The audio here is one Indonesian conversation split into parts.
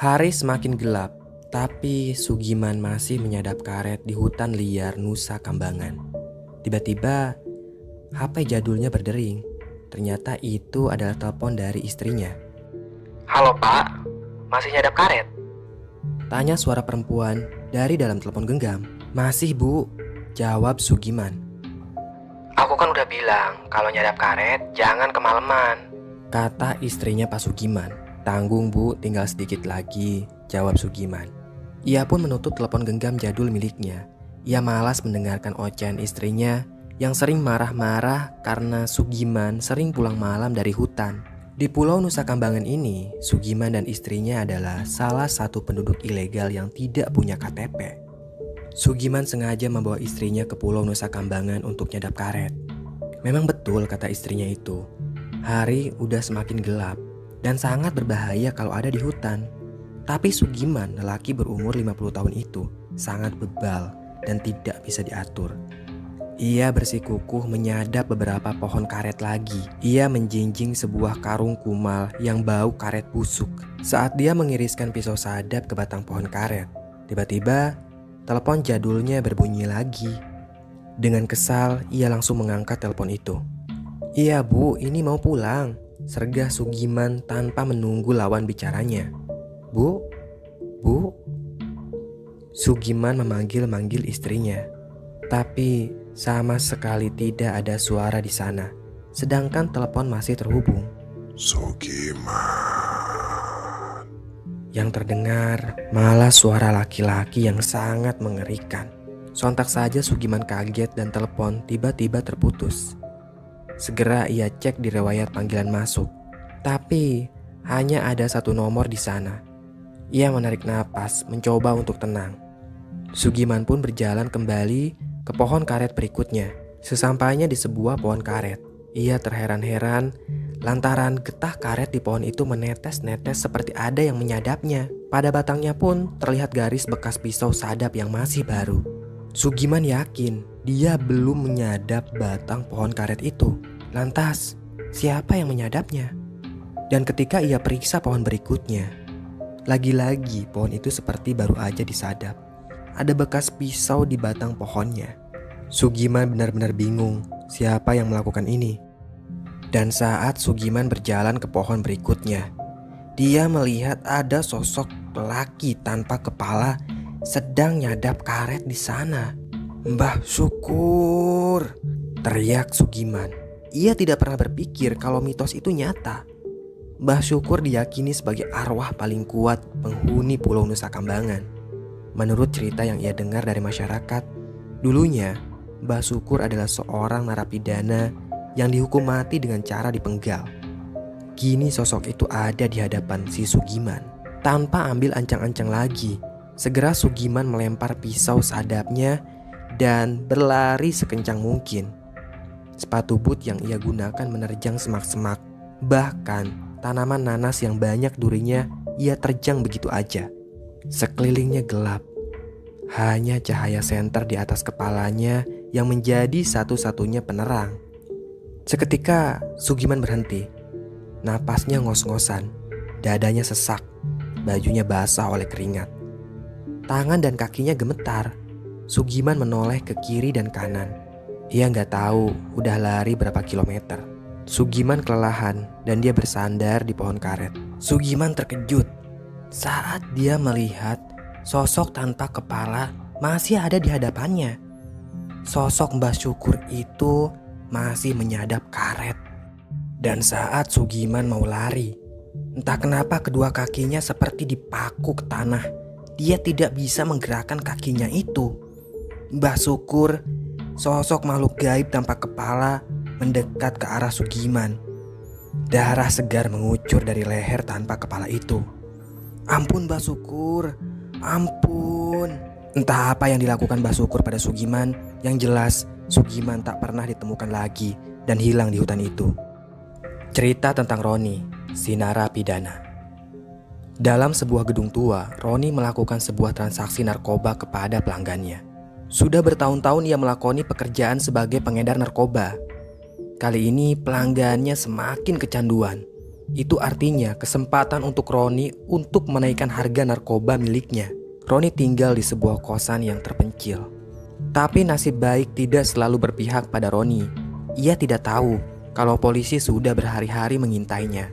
Hari semakin gelap, tapi Sugiman masih menyadap karet di hutan liar Nusa Kambangan. Tiba-tiba, HP jadulnya berdering. Ternyata itu adalah telepon dari istrinya. Halo Pak, masih nyadap karet? Tanya suara perempuan dari dalam telepon genggam. Masih Bu, jawab Sugiman. Aku kan udah bilang kalau nyadap karet jangan kemalaman. Kata istrinya Pak Sugiman. Tanggung Bu, tinggal sedikit lagi, jawab Sugiman. Ia pun menutup telepon genggam jadul miliknya. Ia malas mendengarkan ocehan istrinya yang sering marah-marah karena Sugiman sering pulang malam dari hutan. Di Pulau Nusa Kambangan ini, Sugiman dan istrinya adalah salah satu penduduk ilegal yang tidak punya KTP. Sugiman sengaja membawa istrinya ke Pulau Nusa Kambangan untuk nyadap karet. Memang betul kata istrinya itu. Hari udah semakin gelap dan sangat berbahaya kalau ada di hutan. Tapi Sugiman, lelaki berumur 50 tahun itu, sangat bebal dan tidak bisa diatur. Ia bersikukuh menyadap beberapa pohon karet lagi. Ia menjinjing sebuah karung kumal yang bau karet busuk. Saat dia mengiriskan pisau sadap ke batang pohon karet, tiba-tiba telepon jadulnya berbunyi lagi. Dengan kesal, ia langsung mengangkat telepon itu. "Iya Bu, ini mau pulang," sergah Sugiman tanpa menunggu lawan bicaranya. "Bu? Bu?" Sugiman memanggil-manggil istrinya. Tapi sama sekali tidak ada suara di sana. Sedangkan telepon masih terhubung. Sugiman. Yang terdengar malah suara laki-laki yang sangat mengerikan. Sontak saja Sugiman kaget dan telepon tiba-tiba terputus. Segera ia cek di riwayat panggilan masuk. Tapi hanya ada satu nomor di sana. Ia menarik napas mencoba untuk tenang. Sugiman pun berjalan kembali ke pohon karet berikutnya. Sesampainya di sebuah pohon karet, ia terheran-heran lantaran getah karet di pohon itu menetes-netes seperti ada yang menyadapnya. Pada batangnya pun terlihat garis bekas pisau sadap yang masih baru. Sugiman yakin dia belum menyadap batang pohon karet itu. Lantas, siapa yang menyadapnya? Dan ketika ia periksa pohon berikutnya, lagi-lagi pohon itu seperti baru aja disadap. Ada bekas pisau di batang pohonnya. Sugiman benar-benar bingung siapa yang melakukan ini. Dan saat Sugiman berjalan ke pohon berikutnya, dia melihat ada sosok lelaki tanpa kepala sedang nyadap karet di sana. "Mbah Syukur!" teriak Sugiman. Ia tidak pernah berpikir kalau mitos itu nyata. Mbah Syukur diyakini sebagai arwah paling kuat penghuni Pulau Nusa Kambangan. Menurut cerita yang ia dengar dari masyarakat, dulunya Mbah Syukur adalah seorang narapidana yang dihukum mati dengan cara dipenggal. Kini sosok itu ada di hadapan si Sugiman. Tanpa ambil ancang-ancang lagi, segera Sugiman melempar pisau sadapnya dan berlari sekencang mungkin. Sepatu boot yang ia gunakan menerjang semak-semak. Bahkan tanaman nanas yang banyak durinya ia terjang begitu aja. Sekelilingnya gelap. Hanya cahaya senter di atas kepalanya yang menjadi satu-satunya penerang. Seketika Sugiman berhenti. Napasnya ngos-ngosan. Dadanya sesak. Bajunya basah oleh keringat. Tangan dan kakinya gemetar. Sugiman menoleh ke kiri dan kanan. Ia nggak tahu udah lari berapa kilometer. Sugiman kelelahan dan dia bersandar di pohon karet. Sugiman terkejut saat dia melihat sosok tanpa kepala masih ada di hadapannya. Sosok Mbah Syukur itu masih menyadap karet. Dan saat Sugiman mau lari, entah kenapa kedua kakinya seperti dipaku ke tanah. Dia tidak bisa menggerakkan kakinya itu. Mbah Syukur, sosok makhluk gaib tanpa kepala, mendekat ke arah Sugiman. Darah segar mengucur dari leher tanpa kepala itu. "Ampun Mbah Syukur, ampun." Entah apa yang dilakukan Mbah Syukur pada Sugiman, yang jelas Sugiman tak pernah ditemukan lagi dan hilang di hutan itu. Cerita tentang Roni, si narapidana. Dalam sebuah gedung tua, Roni melakukan sebuah transaksi narkoba kepada pelanggannya. Sudah bertahun-tahun ia melakoni pekerjaan sebagai pengedar narkoba. Kali ini pelanggannya semakin kecanduan. Itu artinya kesempatan untuk Roni untuk menaikkan harga narkoba miliknya. Roni tinggal di sebuah kosan yang terpencil. Tapi nasib baik tidak selalu berpihak pada Roni. Ia tidak tahu kalau polisi sudah berhari-hari mengintainya.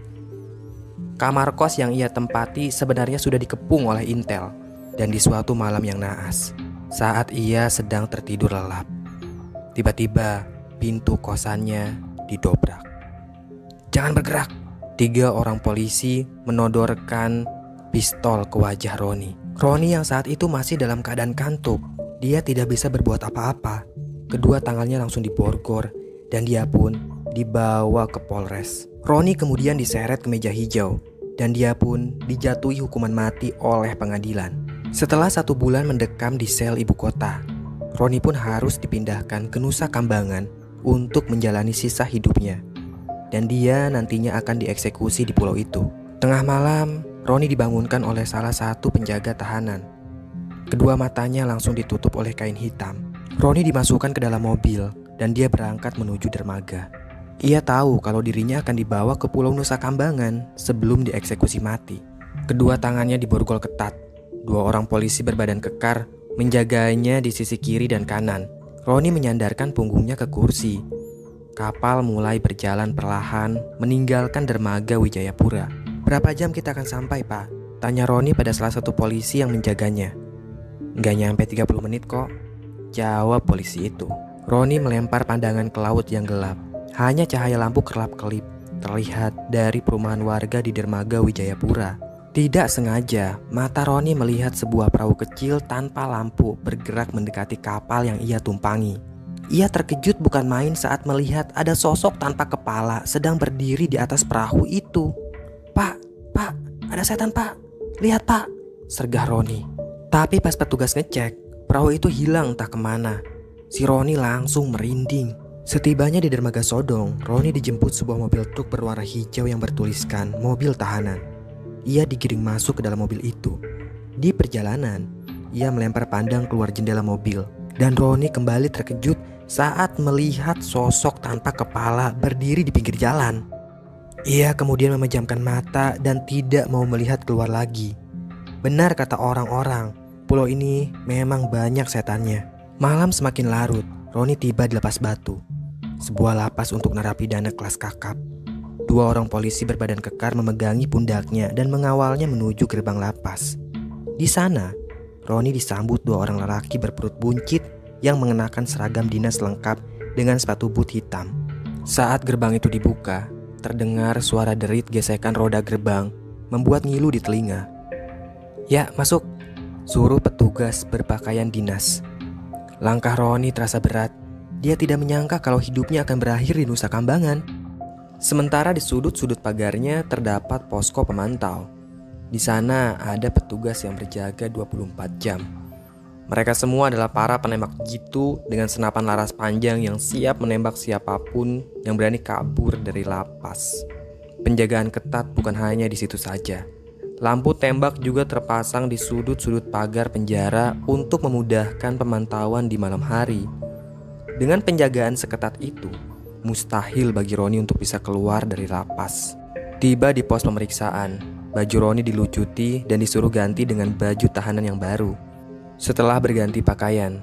Kamar kos yang ia tempati sebenarnya sudah dikepung oleh intel. Dan di suatu malam yang naas, saat ia sedang tertidur lelap, tiba-tiba pintu kosannya didobrak. "Jangan bergerak!" 3 orang polisi menodorkan pistol ke wajah Roni. Roni yang saat itu masih dalam keadaan kantuk. Dia tidak bisa berbuat apa-apa. Kedua tangannya langsung diborgol dan dia pun dibawa ke Polres. Roni kemudian diseret ke meja hijau dan dia pun dijatuhi hukuman mati oleh pengadilan. Setelah 1 bulan mendekam di sel ibu kota, Roni pun harus dipindahkan ke Nusa Kambangan untuk menjalani sisa hidupnya. Dan dia nantinya akan dieksekusi di pulau itu. Tengah malam, Roni dibangunkan oleh salah satu penjaga tahanan. Kedua matanya langsung ditutup oleh kain hitam. Roni dimasukkan ke dalam mobil dan dia berangkat menuju dermaga. Ia tahu kalau dirinya akan dibawa ke pulau Nusa Kambangan sebelum dieksekusi mati. Kedua tangannya diborgol ketat. 2 orang polisi berbadan kekar menjaganya di sisi kiri dan kanan. Roni menyandarkan punggungnya ke kursi. Kapal mulai berjalan perlahan meninggalkan dermaga Wijayapura. "Berapa jam kita akan sampai, Pak?" tanya Roni pada salah satu polisi yang menjaganya. "Nggak nyampe 30 menit kok," jawab polisi itu. Roni melempar pandangan ke laut yang gelap. Hanya cahaya lampu kerlap-kelip terlihat dari perumahan warga di dermaga Wijayapura. Tidak sengaja, mata Roni melihat sebuah perahu kecil tanpa lampu bergerak mendekati kapal yang ia tumpangi. Ia terkejut bukan main saat melihat ada sosok tanpa kepala sedang berdiri di atas perahu itu. Pak, ada setan, Pak. Lihat, Pak," sergah Roni. Tapi pas petugas ngecek, perahu itu hilang entah kemana. Si Roni langsung merinding. Setibanya di dermaga Sodong, Roni dijemput sebuah mobil truk berwarna hijau yang bertuliskan mobil tahanan. Ia digiring masuk ke dalam mobil itu. Di perjalanan, ia melempar pandang keluar jendela mobil. Dan Roni kembali terkejut saat melihat sosok tanpa kepala berdiri di pinggir jalan. Ia kemudian memejamkan mata dan tidak mau melihat keluar lagi. Benar kata orang-orang, pulau ini memang banyak setannya. Malam semakin larut, Roni tiba di Lapas Batu, sebuah lapas untuk narapidana kelas kakap. 2 orang polisi berbadan kekar memegangi pundaknya dan mengawalnya menuju gerbang lapas. Di sana, Roni disambut 2 orang lelaki berperut buncit yang mengenakan seragam dinas lengkap dengan sepatu boot hitam. Saat gerbang itu dibuka, terdengar suara derit gesekan roda gerbang membuat ngilu di telinga. "Ya, masuk," suruh petugas berpakaian dinas. Langkah Roni terasa berat. Dia tidak menyangka kalau hidupnya akan berakhir di Nusa Kambangan. Sementara di sudut-sudut pagarnya terdapat posko pemantau. Di sana ada petugas yang berjaga 24 jam. Mereka semua adalah para penembak jitu dengan senapan laras panjang yang siap menembak siapapun yang berani kabur dari lapas. Penjagaan ketat bukan hanya di situ saja. Lampu tembak juga terpasang di sudut-sudut pagar penjara untuk memudahkan pemantauan di malam hari. Dengan penjagaan seketat itu, mustahil bagi Roni untuk bisa keluar dari lapas. Tiba di pos pemeriksaan, baju Roni dilucuti dan disuruh ganti dengan baju tahanan yang baru. Setelah berganti pakaian,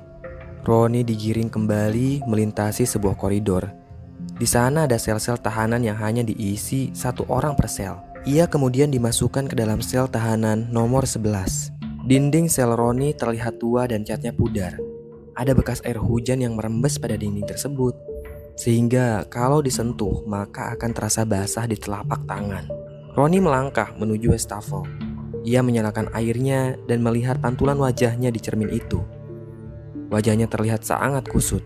Roni digiring kembali melintasi sebuah koridor. Di sana ada sel-sel tahanan yang hanya diisi 1 orang per sel. Ia kemudian dimasukkan ke dalam sel tahanan nomor 11. Dinding sel Roni terlihat tua dan catnya pudar. Ada bekas air hujan yang merembes pada dinding tersebut, sehingga kalau disentuh maka akan terasa basah di telapak tangan. Roni melangkah menuju wastafel. Ia menyalakan airnya dan melihat pantulan wajahnya di cermin itu. Wajahnya terlihat sangat kusut.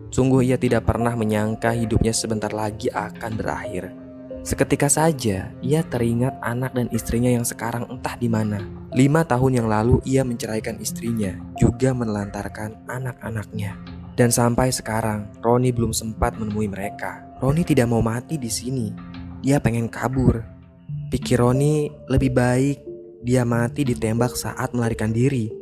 Sungguh ia tidak pernah menyangka hidupnya sebentar lagi akan berakhir. Seketika saja ia teringat anak dan istrinya yang sekarang entah di mana. 5 tahun yang lalu ia menceraikan istrinya, juga menelantarkan anak-anaknya. Dan sampai sekarang Roni belum sempat menemui mereka. Roni tidak mau mati di sini. Dia pengen kabur. Pikir Roni lebih baik dia mati ditembak saat melarikan diri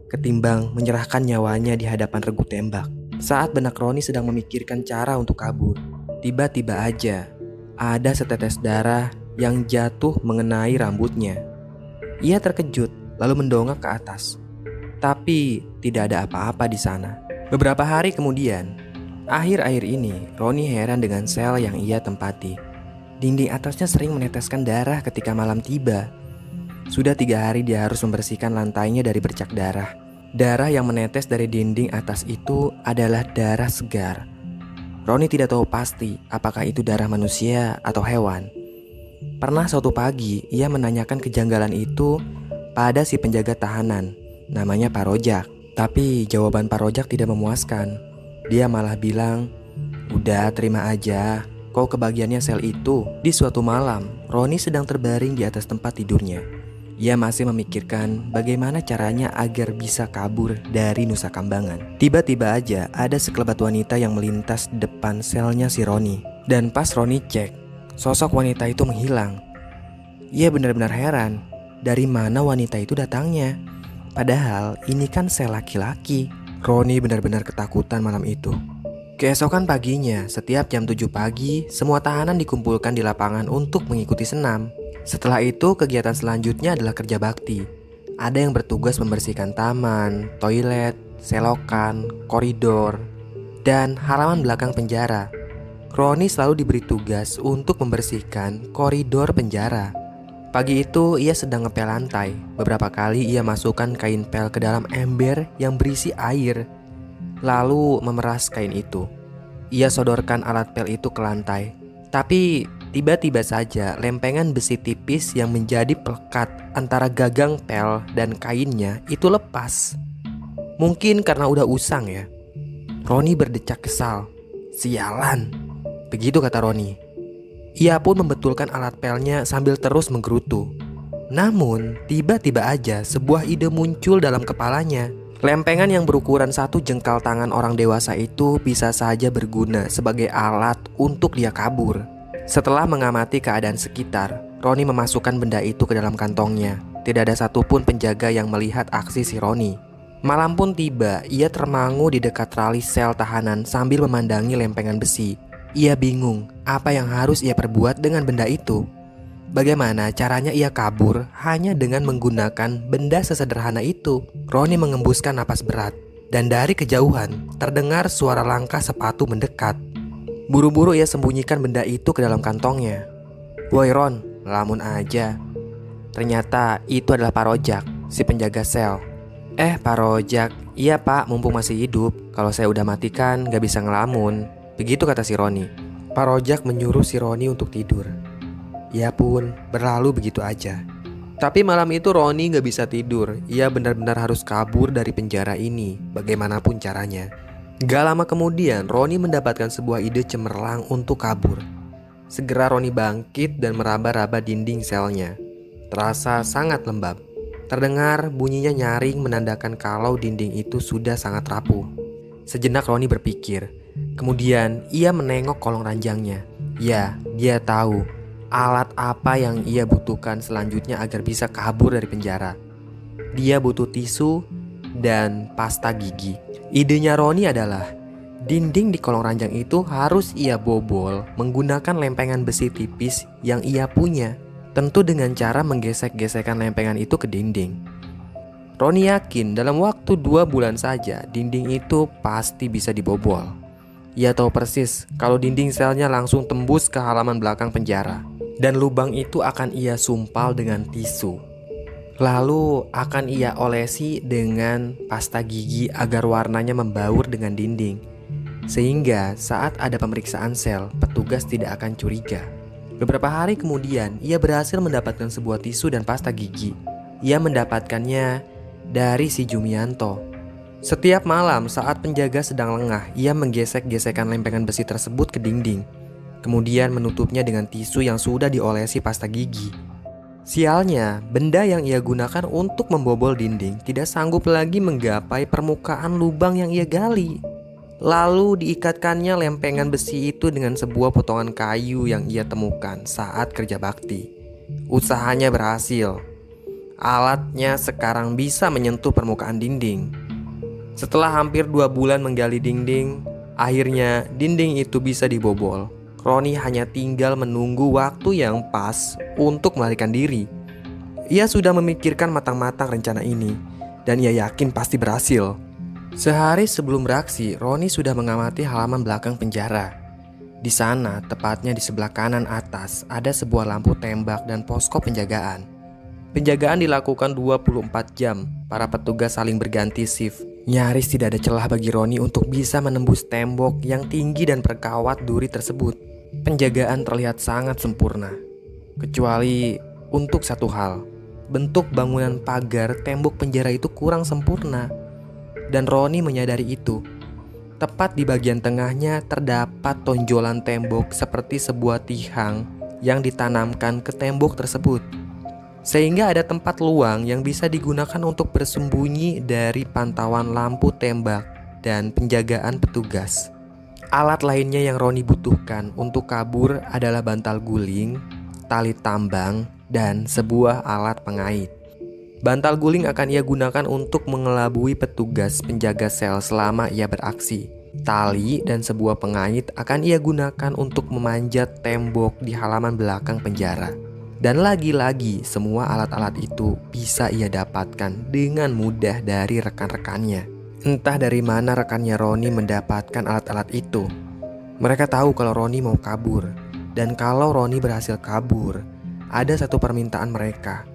ketimbang menyerahkan nyawanya di hadapan regu tembak. Saat benak Roni sedang memikirkan cara untuk kabur, tiba-tiba aja ada setetes darah yang jatuh mengenai rambutnya. Ia terkejut lalu mendongak ke atas. Tapi tidak ada apa-apa di sana. Beberapa hari kemudian, akhir-akhir ini Roni heran dengan sel yang ia tempati. Dinding atasnya sering meneteskan darah ketika malam tiba. Sudah 3 hari dia harus membersihkan lantainya dari bercak darah. Darah yang menetes dari dinding atas itu adalah darah segar. Roni tidak tahu pasti apakah itu darah manusia atau hewan. Pernah suatu pagi ia menanyakan kejanggalan itu pada si penjaga tahanan, namanya Pak Rojak. Tapi jawaban Pak Rojak tidak memuaskan. Dia malah bilang, "Udah terima aja, kau kebagiannya sel itu." Di suatu malam, Roni sedang terbaring di atas tempat tidurnya. Ia masih memikirkan bagaimana caranya agar bisa kabur dari Nusa Kambangan. Tiba-tiba aja ada sekelebat wanita yang melintas di depan selnya si Roni. Dan pas Roni cek, sosok wanita itu menghilang. Ia benar-benar heran, dari mana wanita itu datangnya? Padahal ini kan sel laki-laki. Roni benar-benar ketakutan malam itu. Keesokan paginya, setiap jam 7 pagi, semua tahanan dikumpulkan di lapangan untuk mengikuti senam. Setelah itu, kegiatan selanjutnya adalah kerja bakti. Ada yang bertugas membersihkan taman, toilet, selokan, koridor, dan halaman belakang penjara. Roni selalu diberi tugas untuk membersihkan koridor penjara. Pagi itu ia sedang ngepel lantai. Beberapa kali ia masukkan kain pel ke dalam ember yang berisi air, lalu memeras kain itu. Ia sodorkan alat pel itu ke lantai. Tapi tiba-tiba saja lempengan besi tipis yang menjadi pelekat antara gagang pel dan kainnya itu lepas. Mungkin karena udah usang ya. Roni berdecak kesal. "Sialan," begitu kata Roni. Ia pun membetulkan alat pelnya sambil terus menggerutu. Namun tiba-tiba aja sebuah ide muncul dalam kepalanya. Lempengan yang berukuran 1 jengkal tangan orang dewasa itu bisa saja berguna sebagai alat untuk dia kabur. Setelah mengamati keadaan sekitar, Roni memasukkan benda itu ke dalam kantongnya. Tidak ada satupun penjaga yang melihat aksi si Roni. Malam pun tiba, ia termangu di dekat trali sel tahanan sambil memandangi lempengan besi. Ia bingung apa yang harus ia perbuat dengan benda itu. Bagaimana caranya ia kabur hanya dengan menggunakan benda sesederhana itu? Roni mengembuskan napas berat, dan dari kejauhan terdengar suara langkah sepatu mendekat. Buru-buru ia sembunyikan benda itu ke dalam kantongnya. "Woi Ron, lamun aja." Ternyata itu adalah Pak Rojak, si penjaga sel. Pak Rojak, iya pak, mumpung masih hidup. Kalau saya udah matikan gak bisa ngelamun." Begitu kata si Roni. Pak Rojak menyuruh si Roni untuk tidur. Ia pun berlalu begitu aja. Tapi malam itu Roni gak bisa tidur. Ia benar-benar harus kabur dari penjara ini, bagaimanapun caranya. Gak lama kemudian Roni mendapatkan sebuah ide cemerlang untuk kabur. Segera Roni bangkit dan meraba-raba dinding selnya. Terasa sangat lembab. Terdengar bunyinya nyaring menandakan kalau dinding itu sudah sangat rapuh. Sejenak Roni berpikir. Kemudian ia menengok kolong ranjangnya. Ya, dia tahu alat apa yang ia butuhkan selanjutnya agar bisa kabur dari penjara. Dia butuh tisu dan pasta gigi. Idenya Roni adalah dinding di kolong ranjang itu harus ia bobol menggunakan lempengan besi tipis yang ia punya. Tentu dengan cara menggesek-gesekkan lempengan itu ke dinding. Roni yakin dalam waktu 2 bulan saja dinding itu pasti bisa dibobol. Ia tahu persis kalau dinding selnya langsung tembus ke halaman belakang penjara. Dan lubang itu akan ia sumpal dengan tisu. Lalu akan ia olesi dengan pasta gigi agar warnanya membaur dengan dinding. Sehingga saat ada pemeriksaan sel, petugas tidak akan curiga. Beberapa hari kemudian, ia berhasil mendapatkan sebuah tisu dan pasta gigi. Ia mendapatkannya dari si Jumianto. Setiap malam saat penjaga sedang lengah, ia menggesek-gesekkan lempengan besi tersebut ke dinding. Kemudian menutupnya dengan tisu yang sudah diolesi pasta gigi. Sialnya, benda yang ia gunakan untuk membobol dinding tidak sanggup lagi menggapai permukaan lubang yang ia gali. Lalu diikatkannya lempengan besi itu dengan sebuah potongan kayu yang ia temukan saat kerja bakti. Usahanya berhasil. Alatnya sekarang bisa menyentuh permukaan dinding. Setelah hampir 2 bulan menggali dinding, akhirnya dinding itu bisa dibobol. Roni hanya tinggal menunggu waktu yang pas untuk melarikan diri. Ia sudah memikirkan matang-matang rencana ini, dan ia yakin pasti berhasil. Sehari sebelum beraksi, Roni sudah mengamati halaman belakang penjara. Di sana, tepatnya di sebelah kanan atas, ada sebuah lampu tembak dan posko penjagaan. Penjagaan dilakukan 24 jam, para petugas saling berganti shift. Nyaris tidak ada celah bagi Roni untuk bisa menembus tembok yang tinggi dan berkawat duri tersebut. Penjagaan terlihat sangat sempurna, kecuali untuk satu hal. Bentuk bangunan pagar tembok penjara itu kurang sempurna, dan Roni menyadari itu. Tepat di bagian tengahnya terdapat tonjolan tembok seperti sebuah tiang yang ditanamkan ke tembok tersebut, sehingga ada tempat luang yang bisa digunakan untuk bersembunyi dari pantauan lampu tembak dan penjagaan petugas. Alat lainnya yang Roni butuhkan untuk kabur adalah bantal guling, tali tambang, dan sebuah alat pengait. Bantal guling akan ia gunakan untuk mengelabui petugas penjaga sel selama ia beraksi. Tali dan sebuah pengait akan ia gunakan untuk memanjat tembok di halaman belakang penjara. Dan lagi-lagi semua alat-alat itu bisa ia dapatkan dengan mudah dari rekan-rekannya. Entah dari mana rekannya Roni mendapatkan alat-alat itu. Mereka tahu kalau Roni mau kabur. Dan kalau Roni berhasil kabur, ada satu permintaan mereka.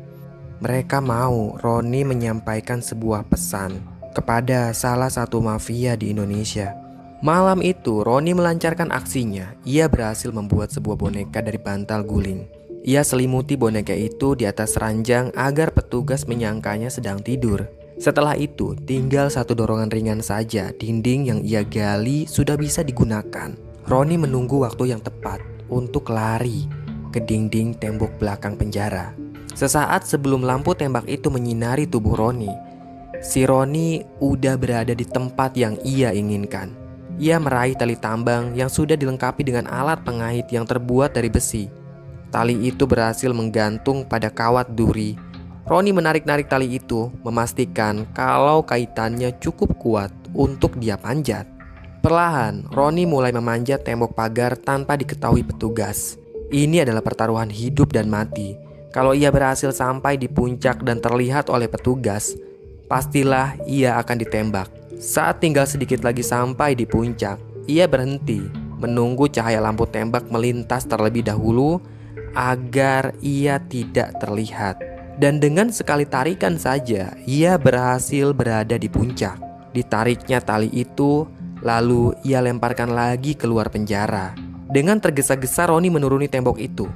Mereka mau Roni menyampaikan sebuah pesan kepada salah satu mafia di Indonesia. Malam itu Roni melancarkan aksinya. Ia berhasil membuat sebuah boneka dari bantal guling. Ia selimuti boneka itu di atas ranjang agar petugas menyangkanya sedang tidur. Setelah itu tinggal satu dorongan ringan saja. Dinding yang ia gali sudah bisa digunakan. Roni menunggu waktu yang tepat untuk lari ke dinding tembok belakang penjara. Sesaat sebelum lampu tembak itu menyinari tubuh Roni, si Roni udah berada di tempat yang ia inginkan. Ia meraih tali tambang yang sudah dilengkapi dengan alat pengait yang terbuat dari besi. Tali itu berhasil menggantung pada kawat duri. Roni menarik-narik tali itu, memastikan kalau kaitannya cukup kuat untuk dia panjat. Perlahan, Roni mulai memanjat tembok pagar tanpa diketahui petugas. Ini adalah pertaruhan hidup dan mati. Kalau ia berhasil sampai di puncak dan terlihat oleh petugas, pastilah ia akan ditembak. Saat tinggal sedikit lagi sampai di puncak, ia berhenti menunggu cahaya lampu tembak melintas terlebih dahulu agar ia tidak terlihat. Dan dengan sekali tarikan saja, ia berhasil berada di puncak. Ditariknya tali itu, lalu ia lemparkan lagi keluar penjara. Dengan tergesa-gesa Roni menuruni tembok itu.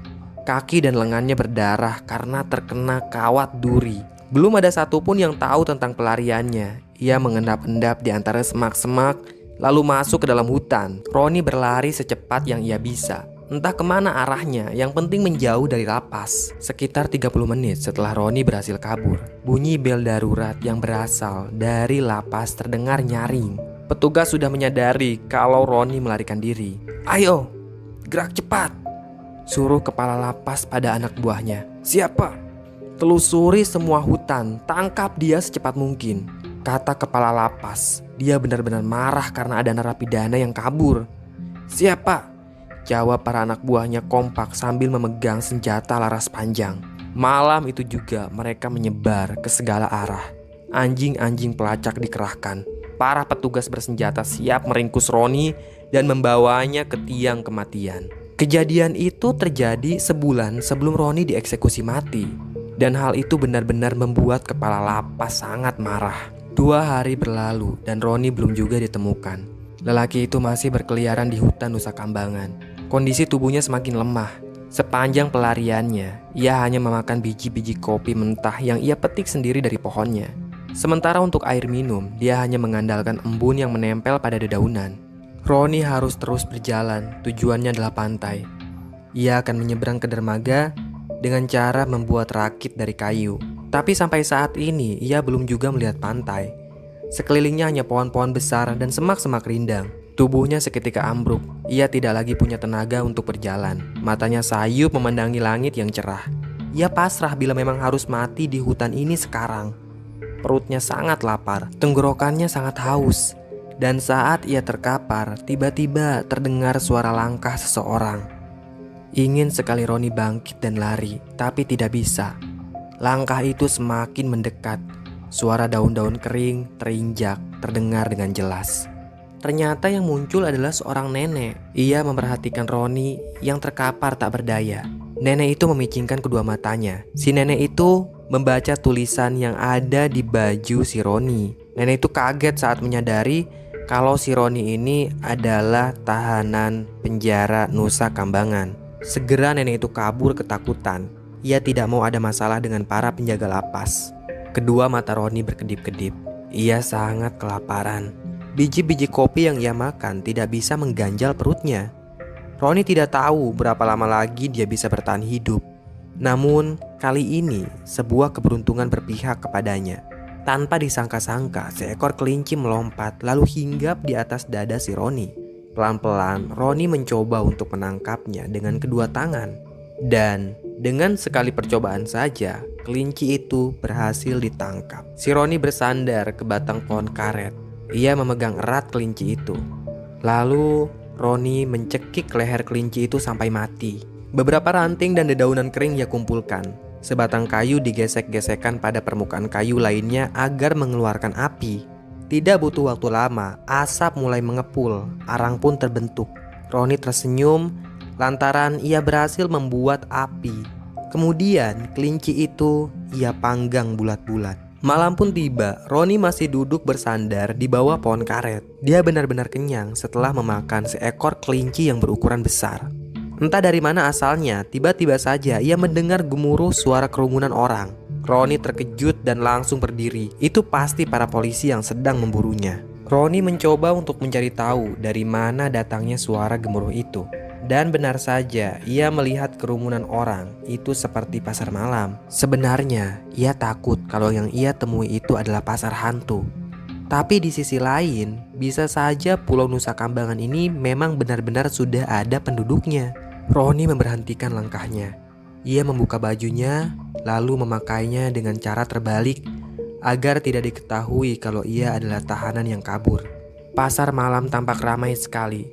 Kaki dan lengannya berdarah karena terkena kawat duri. Belum ada satupun yang tahu tentang pelariannya. Ia mengendap-endap di antara semak-semak, lalu masuk ke dalam hutan. Roni berlari secepat yang ia bisa. Entah kemana arahnya, yang penting menjauh dari lapas. Sekitar 30 menit setelah Roni berhasil kabur, bunyi bel darurat yang berasal dari lapas terdengar nyaring. Petugas sudah menyadari kalau Roni melarikan diri. "Ayo, gerak cepat!" suruh kepala lapas pada anak buahnya. "Siapa? Telusuri semua hutan, tangkap dia secepat mungkin," kata kepala lapas. Dia benar-benar marah karena ada narapidana yang kabur. "Siapa?" jawab para anak buahnya kompak sambil memegang senjata laras panjang. Malam itu juga mereka menyebar ke segala arah. Anjing-anjing pelacak dikerahkan. Para petugas bersenjata siap meringkus Roni dan membawanya ke tiang kematian. Kejadian itu terjadi sebulan sebelum Roni dieksekusi mati. Dan hal itu benar-benar membuat kepala lapas sangat marah. 2 hari berlalu dan Roni belum juga ditemukan. Lelaki itu masih berkeliaran di hutan Nusa Kambangan. Kondisi tubuhnya semakin lemah. Sepanjang pelariannya, ia hanya memakan biji-biji kopi mentah yang ia petik sendiri dari pohonnya. Sementara untuk air minum, dia hanya mengandalkan embun yang menempel pada dedaunan. Roni harus terus berjalan, tujuannya adalah pantai. Ia akan menyeberang ke dermaga dengan cara membuat rakit dari kayu. Tapi sampai saat ini, ia belum juga melihat pantai. Sekelilingnya hanya pohon-pohon besar dan semak-semak rindang. Tubuhnya seketika ambruk. Ia tidak lagi punya tenaga untuk berjalan. Matanya sayup memandangi langit yang cerah. Ia pasrah bila memang harus mati di hutan ini sekarang. Perutnya sangat lapar, tenggorokannya sangat haus. Dan saat ia terkapar, tiba-tiba terdengar suara langkah seseorang. Ingin sekali Roni bangkit dan lari, tapi tidak bisa. Langkah itu semakin mendekat. Suara daun-daun kering terinjak terdengar dengan jelas. Ternyata yang muncul adalah seorang nenek. Ia memperhatikan Roni yang terkapar tak berdaya. Nenek itu memicingkan kedua matanya. Si nenek itu membaca tulisan yang ada di baju si Roni. Nenek itu kaget saat menyadari kalau si Roni ini adalah tahanan penjara Nusa Kambangan. Segera nenek itu kabur ketakutan. Ia tidak mau ada masalah dengan para penjaga lapas. Kedua mata Roni berkedip-kedip. Ia sangat kelaparan. Biji-biji kopi yang ia makan tidak bisa mengganjal perutnya. Roni tidak tahu berapa lama lagi dia bisa bertahan hidup. Namun kali ini sebuah keberuntungan berpihak kepadanya. Tanpa disangka-sangka, seekor kelinci melompat lalu hinggap di atas dada si Roni. Pelan-pelan Roni mencoba untuk menangkapnya dengan kedua tangan. Dan dengan sekali percobaan saja, kelinci itu berhasil ditangkap. Si Roni bersandar ke batang pohon karet. Ia memegang erat kelinci itu. Lalu Roni mencekik leher kelinci itu sampai mati. Beberapa ranting dan dedaunan kering ia kumpulkan. Sebatang kayu digesek-gesekkan pada permukaan kayu lainnya agar mengeluarkan api. Tidak butuh waktu lama, asap mulai mengepul, arang pun terbentuk. Roni tersenyum lantaran ia berhasil membuat api. Kemudian kelinci itu ia panggang bulat-bulat. Malam pun tiba, Roni masih duduk bersandar di bawah pohon karet. Dia benar-benar kenyang setelah memakan seekor kelinci yang berukuran besar. Entah dari mana asalnya, tiba-tiba saja ia mendengar gemuruh suara kerumunan orang. Roni terkejut dan langsung berdiri. Itu pasti para polisi yang sedang memburunya. Roni mencoba untuk mencari tahu dari mana datangnya suara gemuruh itu. Dan benar saja, ia melihat kerumunan orang itu seperti pasar malam. Sebenarnya, ia takut kalau yang ia temui itu adalah pasar hantu. Tapi di sisi lain, bisa saja Pulau Nusa Kambangan ini memang benar-benar sudah ada penduduknya. Roni memberhentikan langkahnya. Ia membuka bajunya, lalu memakainya dengan cara terbalik agar tidak diketahui kalau ia adalah tahanan yang kabur. Pasar malam tampak ramai sekali.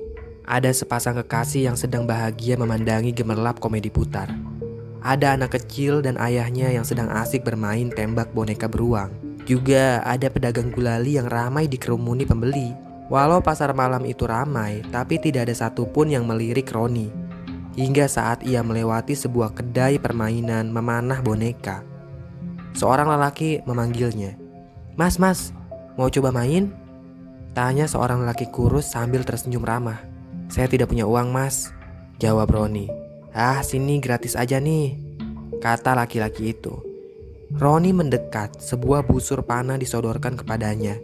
Ada sepasang kekasih yang sedang bahagia memandangi gemerlap komedi putar. Ada anak kecil dan ayahnya yang sedang asik bermain tembak boneka beruang. Juga ada pedagang gulali yang ramai dikerumuni pembeli. Walau pasar malam itu ramai, tapi tidak ada satupun yang melirik Roni. Hingga saat ia melewati sebuah kedai permainan memanah boneka. Seorang lelaki memanggilnya. "Mas, mau coba main?" Tanya seorang lelaki kurus sambil tersenyum ramah. "Saya tidak punya uang, Mas," jawab Roni. "Ah, sini gratis aja nih," kata laki-laki itu. Roni mendekat, sebuah busur panah disodorkan kepadanya.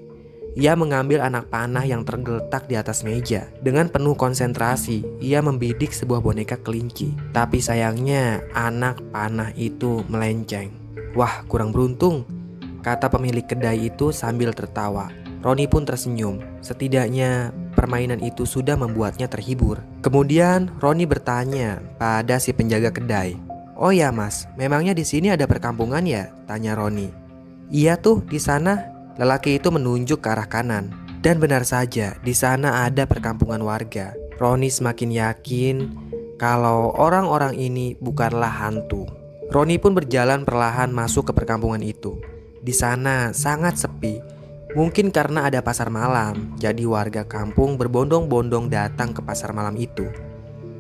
Ia mengambil anak panah yang tergeletak di atas meja. Dengan penuh konsentrasi, ia membidik sebuah boneka kelinci. Tapi sayangnya, anak panah itu melenceng. "Wah, kurang beruntung," kata pemilik kedai itu sambil tertawa. Roni pun tersenyum. Setidaknya permainan itu sudah membuatnya terhibur. Kemudian Roni bertanya pada si penjaga kedai. "Oh ya Mas, memangnya di sini ada perkampungan ya?" tanya Roni. "Iya tuh, di sana." Lelaki itu menunjuk ke arah kanan. Dan benar saja, di sana ada perkampungan warga. Roni semakin yakin kalau orang-orang ini bukanlah hantu. Roni pun berjalan perlahan masuk ke perkampungan itu. Di sana sangat sepi. Mungkin karena ada pasar malam, jadi warga kampung berbondong-bondong datang ke pasar malam itu.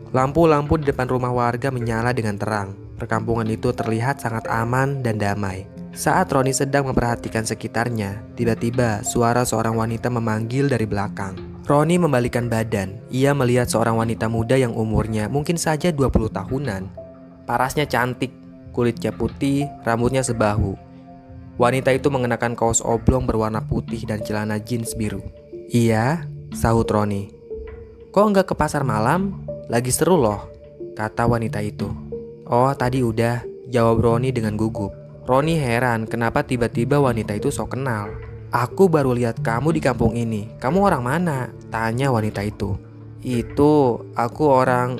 Lampu-lampu di depan rumah warga menyala dengan terang. Perkampungan itu terlihat sangat aman dan damai. Saat Roni sedang memperhatikan sekitarnya, tiba-tiba suara seorang wanita memanggil dari belakang. Roni membalikkan badan. Ia melihat seorang wanita muda yang umurnya mungkin saja 20 tahunan. Parasnya cantik, kulitnya putih, rambutnya sebahu. Wanita itu mengenakan kaos oblong berwarna putih dan celana jeans biru. "Iya," sahut Roni. "Kok enggak ke pasar malam? Lagi seru loh," kata wanita itu. "Oh, tadi udah," jawab Roni dengan gugup. Roni heran kenapa tiba-tiba wanita itu sok kenal. "Aku baru lihat kamu di kampung ini. Kamu orang mana?" tanya wanita itu. "Itu aku orang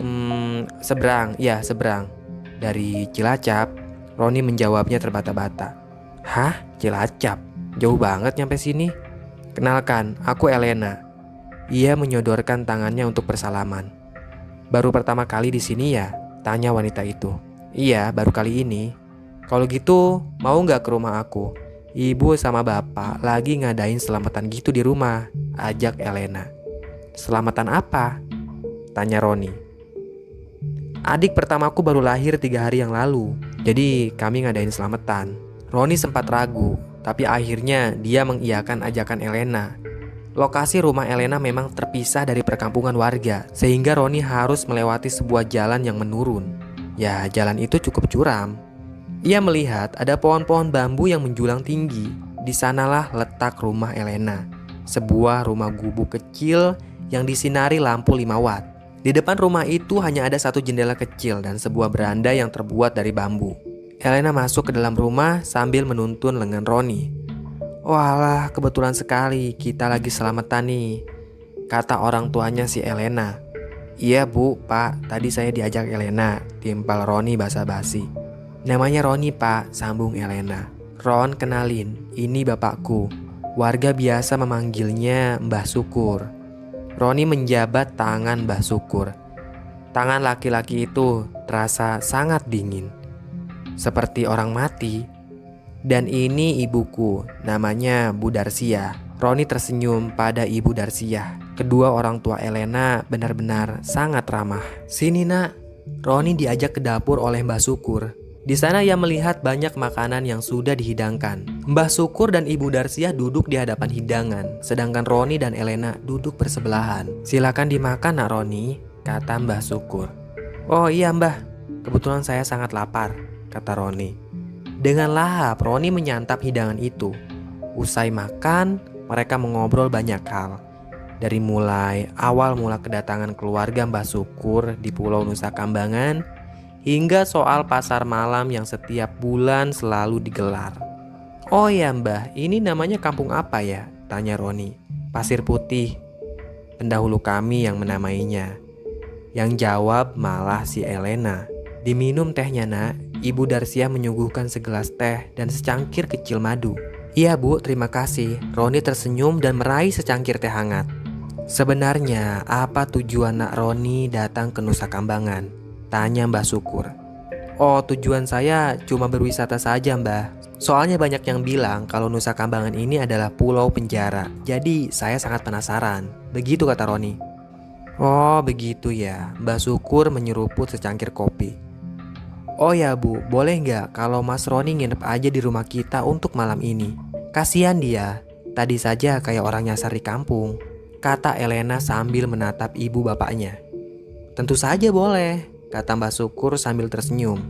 seberang, ya seberang. Dari Cilacap," Roni menjawabnya terbata-bata. "Hah? Cilacap? Jauh banget nyampe sini." "Kenalkan, aku Elena. Ia menyodorkan tangannya untuk bersalaman. "Baru pertama kali di sini ya?" tanya wanita itu. "Iya, baru kali ini." "Kalau gitu, mau nggak ke rumah aku? Ibu sama bapak lagi ngadain selamatan gitu di rumah," ajak Elena. "Selamatan apa?" tanya Roni. "Adik pertamaku baru lahir 3 hari yang lalu, jadi kami ngadain selamatan." Roni sempat ragu, tapi akhirnya dia mengiyakan ajakan Elena. Lokasi rumah Elena memang terpisah dari perkampungan warga, sehingga Roni harus melewati sebuah jalan yang menurun. Ya, jalan itu cukup curam. Ia melihat ada pohon-pohon bambu yang menjulang tinggi. Di sanalah letak rumah Elena, sebuah rumah gubuk kecil yang disinari lampu 5 watt. Di depan rumah itu hanya ada satu jendela kecil dan sebuah beranda yang terbuat dari bambu. Elena masuk ke dalam rumah sambil menuntun lengan Roni. "Walah, kebetulan sekali kita lagi selamatan nih," kata orang tuanya si Elena. "Iya bu, pak, tadi saya diajak Elena," timpal Roni basa-basi. "Namanya Roni pak," sambung Elena. "Ron, kenalin, ini bapakku. Warga biasa memanggilnya Mbah Syukur." Roni menjabat tangan Mbah Syukur. Tangan laki-laki itu terasa sangat dingin, seperti orang mati. "Dan ini ibuku, namanya Bu Darsia." Roni tersenyum pada Ibu Darsia. Kedua orang tua Elena benar-benar sangat ramah. "Sini nak." Roni diajak ke dapur oleh Mbah Syukur. Di sana ia melihat banyak makanan yang sudah dihidangkan. Mbah Syukur dan Ibu Darsia duduk di hadapan hidangan, sedangkan Roni dan Elena duduk bersebelahan. "Silakan dimakan nak Roni," kata Mbah Syukur. "Oh iya mbah, kebetulan saya sangat lapar," kata Roni. Dengan lahap, Roni menyantap hidangan itu. Usai makan, mereka mengobrol banyak hal. Dari mulai awal mula kedatangan keluarga Mbah Syukur di Pulau Nusa Kambangan, hingga soal pasar malam yang setiap bulan selalu digelar. "Oh ya mbah, ini namanya kampung apa ya?" tanya Roni. "Pasir Putih, pendahulu kami yang menamainya." Yang jawab malah si Elena. "Diminum tehnya nak." Ibu Darsia menyuguhkan segelas teh dan secangkir kecil madu. "Iya bu, terima kasih." Roni tersenyum dan meraih secangkir teh hangat. "Sebenarnya apa tujuan nak Roni datang ke Nusa Kambangan?" tanya Mbah Syukur. "Oh, tujuan saya cuma berwisata saja mbah. Soalnya banyak yang bilang kalau Nusa Kambangan ini adalah pulau penjara. Jadi saya sangat penasaran." Begitu kata Roni. "Oh begitu ya." Mbah Syukur menyeruput secangkir kopi. "Oh ya bu, boleh nggak kalau Mas Roni nginep aja di rumah kita untuk malam ini? Kasihan dia, tadi saja kayak orang nyasar di kampung," kata Elena sambil menatap ibu bapaknya. "Tentu saja boleh," kata Mbak Syukur sambil tersenyum.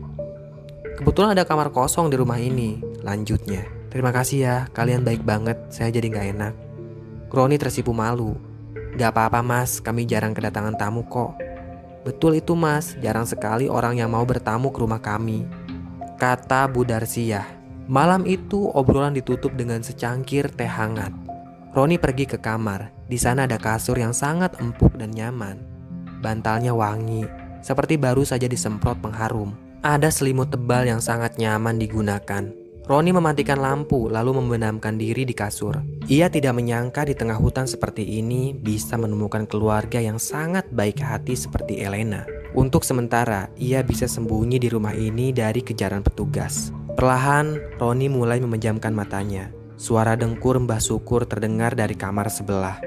"Kebetulan ada kamar kosong di rumah ini," lanjutnya. "Terima kasih ya, kalian baik banget, saya jadi nggak enak." Roni tersipu malu. "Gak apa-apa mas, kami jarang kedatangan tamu kok." "Betul itu mas, jarang sekali orang yang mau bertamu ke rumah kami," kata Bu Darsia. Malam itu obrolan ditutup dengan secangkir teh hangat. Roni pergi ke kamar. Di sana ada kasur yang sangat empuk dan nyaman. Bantalnya wangi, seperti baru saja disemprot pengharum. Ada selimut tebal yang sangat nyaman digunakan. Roni mematikan lampu lalu membenamkan diri di kasur. Ia tidak menyangka di tengah hutan seperti ini bisa menemukan keluarga yang sangat baik hati seperti Elena. Untuk sementara, ia bisa sembunyi di rumah ini dari kejaran petugas. Perlahan, Roni mulai memejamkan matanya. Suara dengkur Mbah Syukur terdengar dari kamar sebelah.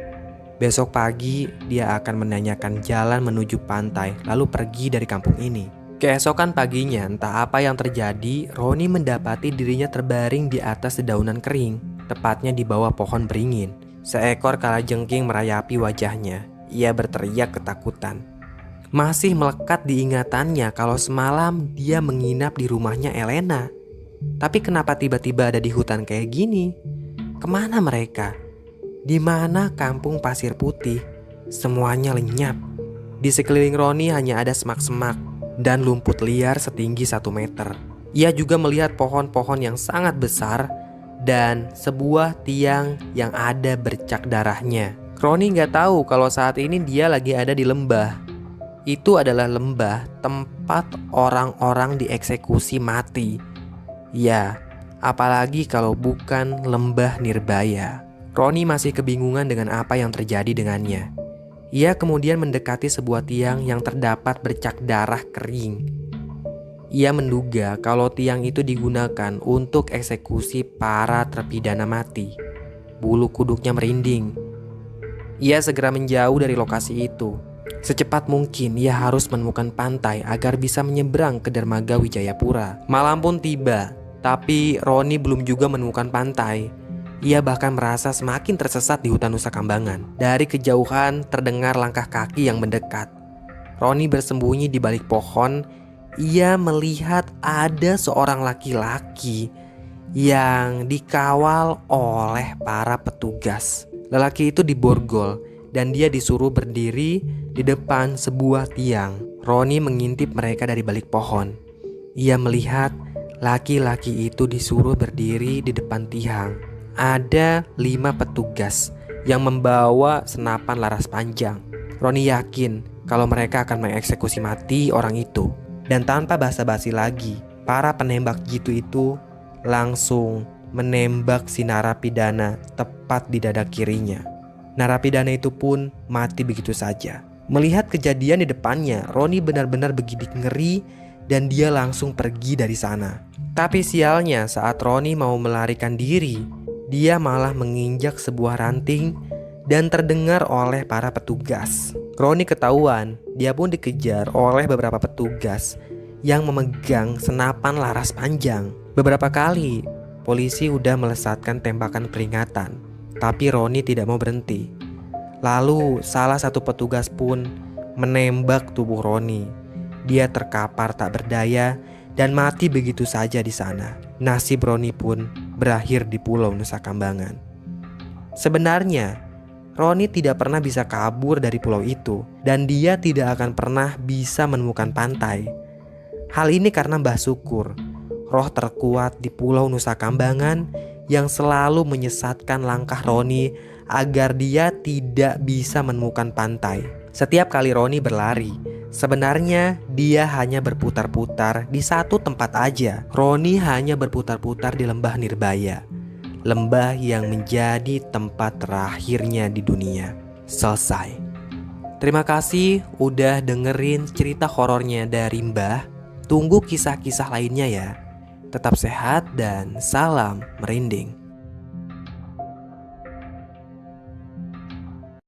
Besok pagi, dia akan menanyakan jalan menuju pantai lalu pergi dari kampung ini. Keesokan paginya, entah apa yang terjadi, Roni mendapati dirinya terbaring di atas dedaunan kering, tepatnya di bawah pohon beringin. Seekor kalajengking merayapi wajahnya. Ia berteriak ketakutan. Masih melekat di ingatannya kalau semalam dia menginap di rumahnya Elena. Tapi kenapa tiba-tiba ada di hutan kayak gini? Kemana mereka? Di mana kampung Pasir Putih? Semuanya lenyap. Di sekeliling Roni hanya ada semak-semak dan lumpur liar setinggi 1 meter. Ia juga melihat pohon-pohon yang sangat besar dan sebuah tiang yang ada bercak darahnya. Roni nggak tahu kalau saat ini dia lagi ada di lembah. Itu adalah lembah tempat orang-orang dieksekusi mati. Ya, apalagi kalau bukan lembah Nirbaya. Roni masih kebingungan dengan apa yang terjadi dengannya. Ia kemudian mendekati sebuah tiang yang terdapat bercak darah kering. Ia menduga kalau tiang itu digunakan untuk eksekusi para terpidana mati. Bulu kuduknya merinding. Ia segera menjauh dari lokasi itu. Secepat mungkin ia harus menemukan pantai agar bisa menyeberang ke dermaga Wijayapura. Malam pun tiba, tapi Roni belum juga menemukan pantai. Ia bahkan merasa semakin tersesat di hutan Nusa Kambangan. Dari kejauhan terdengar langkah kaki yang mendekat. Roni bersembunyi di balik pohon. Ia melihat ada seorang laki-laki yang dikawal oleh para petugas. Lelaki itu diborgol dan dia disuruh berdiri di depan sebuah tiang. Roni mengintip mereka dari balik pohon. Ia melihat laki-laki itu disuruh berdiri di depan tiang. Ada 5 petugas yang membawa senapan laras panjang. Roni yakin kalau mereka akan mengeksekusi mati orang itu. Dan tanpa basa-basi lagi, para penembak jitu itu langsung menembak si narapidana tepat di dada kirinya. Narapidana itu pun mati begitu saja. Melihat kejadian di depannya, Roni benar-benar begitu ngeri dan dia langsung pergi dari sana. Tapi sialnya saat Roni mau melarikan diri, dia malah menginjak sebuah ranting dan terdengar oleh para petugas. Roni ketahuan, dia pun dikejar oleh beberapa petugas yang memegang senapan laras panjang. Beberapa kali polisi udah melesatkan tembakan peringatan, tapi Roni tidak mau berhenti. Lalu salah satu petugas pun menembak tubuh Roni. Dia terkapar tak berdaya dan mati begitu saja di sana. Nasib Roni pun berakhir di Pulau Nusa Kambangan. Sebenarnya Roni tidak pernah bisa kabur dari pulau itu dan dia tidak akan pernah bisa menemukan pantai. Hal ini karena Mbah Syukur, roh terkuat di Pulau Nusa Kambangan yang selalu menyesatkan langkah Roni agar dia tidak bisa menemukan pantai. Setiap kali Roni berlari, sebenarnya dia hanya berputar-putar di satu tempat aja. Roni hanya berputar-putar di lembah Nirbaya, lembah yang menjadi tempat terakhirnya di dunia. Selesai. Terima kasih udah dengerin cerita horornya dari Mbah. Tunggu kisah-kisah lainnya ya. Tetap sehat dan salam merinding.